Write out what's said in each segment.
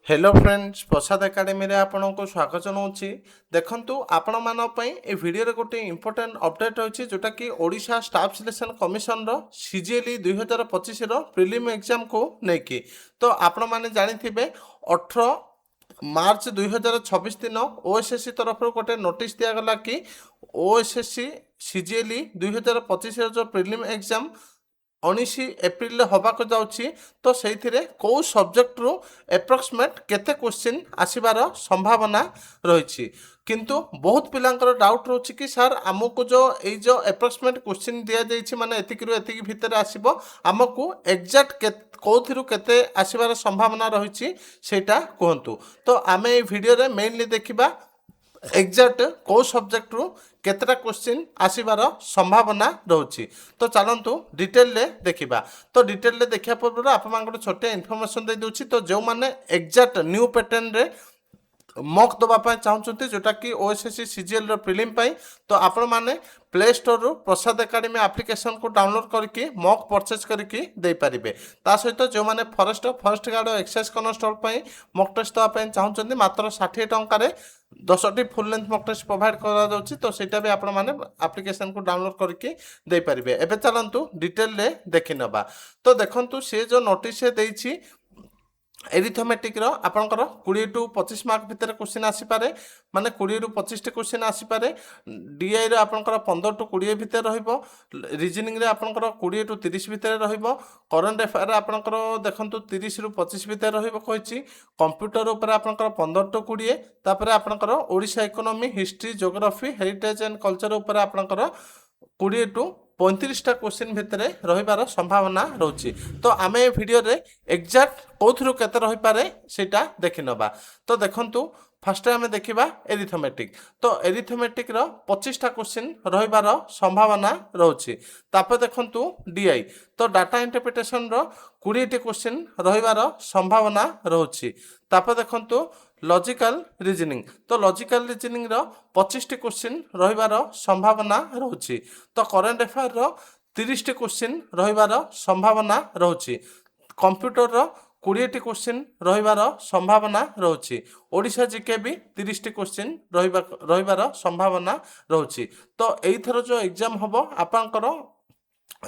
Hello friends प्रसाद academy रे आपनको स्वागत जनाऊँगी। देखंतु आपण मान पई ए वीडियो रे गोटे इंपोर्टेंट अपडेट होछि जोटा कि ओडिशा स्टाफ सिलेक्शन कमिशन रो सीजीएलई 2025 रो प्रीलिम एग्जाम को नेकी। तो आपण माने जानिथिबे 18 मार्च 2026 दिन ओएसएससी तरफ गोटे नोटिस दिया गला कि ओएसएससी सीजीएलई 2025 जो प्रीलिम एग्जाम 19 एप्रिल हवाक जाउछि। तो सेइथिरे को सब्जेक्ट रु एप्रोक्सीमेट केते क्वेश्चन आसीबार संभावना रही। किंतु बहुत पिलांकर डाउट रोची कि सर आमको जो एप्रोक्सीमेट क्वेश्चन दिया जाइछि माने एतिकिरु एतिकी भितर आसीबो आमको एग्जैक्ट कोथिरु केते आसीबार संभावना रही सेटा कहंतु। तो आमे ए वीडियो रे मेनली देखिबा एग्जैक्ट को सब्जेक्ट रु केतटा क्वेश्चन आसीबार संभावना रही। तो चलतु डिटेल रे देखिबा। तो डिटेल रे देखिया पूर्व आप छोटे इनफॉरमेशन दे दूची। तो जो माने एग्जैक्ट न्यू पैटर्न रे मॉक दबा चाहते जोटा कि ओएसएससी सीजीएल रो प्रीलिम पाई। तो आपण माने प्ले स्टोर रु प्रसाद एकेडमी एप्लिकेशन को डाउनलोड करके मॉक परचेज करके दे पारिबे। ता सहित जो माने फॉरेस्ट गार्ड एक्साइज कॉन्स्टेबल पाई मॉक टेस्ट दबा चाहते मात्र 60 टंका रे 10टी full length mock test provide करा जाउची। तो सेटा भी आपण माने एप्लिकेशन को डाउनलोड करके दे पारिबे। एबे चलंतु डिटेल रे देखि नबा। तो देखंतु से जो नोटिस देइछि एरिथमेटिक रो आपनकर 20 टू 25 मार्क भितर क्वेश्चन आसी पारे माने 20 टू 25 टी क्वेश्चन आसी पारे। डीआई रो आपनकर 15 टू 20 भितर रहइबो। रीजनिंग रे आपनकर 20 टू 30 भितर रहइबो। करंट अफेयर आपनकर देखंतु 30 रु 25 भितर रहइबो कहिछि। कंप्यूटर ऊपर आपनकर 15 टू 20 तापर आपनकर Odisha economy history geography heritage and culture ऊपर आपनकर 20 टू 35टा क्वेश्चन भितर रहिबार संभावना रहुछि। तो आमे ए वीडियो रे एग्जैक्ट कोथरु केते रहि पारे सेटा देखि नबा। तो देखंतु फर्स्ट आमे देखिबा एरिथमेटिक। तो एरिथमेटिक रो 25टा क्वेश्चन रहिबार संभावना रहुछि। तापर देखंतु डीआई। तो डाटा इंटरप्रिटेशन रो 20 टी क्वेश्चन रहिबार संभावना रहुछि। तापर देखंतु लॉजिकल रीजनिंग। तो लॉजिकल रीजनिंग रो 25 टी क्वेश्चन रहिबार संभावना रहुछि। तो करंट अफेयर रो 30 टी क्वेश्चन रहिबार संभावना रहुछि। कंप्यूटर रो 20 टी क्वेश्चन रहिबार संभावना रहुछि। ओडिशा जीके भी 30 टी क्वेश्चन रहिबार संभावना रहुछि। तो एइथर जो एग्जाम हबो आपनकर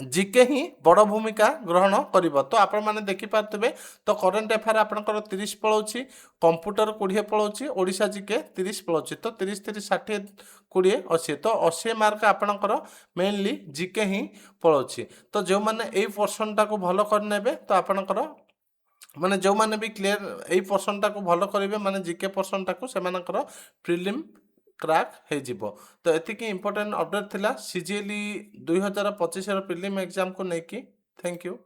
जीके ही बड़ भूमिका ग्रहण करिवो। तो आपण माने देखि पारतबे। तो करंट अफेयर आपनकर 30 पळौछि, कंप्यूटर 20 पळौछि, ओडिशा जीके 30 पळौछि। तो 30 30 60 20 80। तो 80 मार्क आपनकर मेनली जीके ही पळौछि। तो जो माने एई पोर्शन टाको भलो कर नेबे तो आपनकर माने जो माने भी क्लियर एई पोर्शन टाको भलो करिवे माने जीके पोर्शन टाको सेमानकर प्रीलिम क्रैक हे जिवो। तो एतिकी इंपोर्टेंट अपडेट थिला सीजीएलई 2025 रो प्रीलिम एग्जाम को नेकी। Thank you.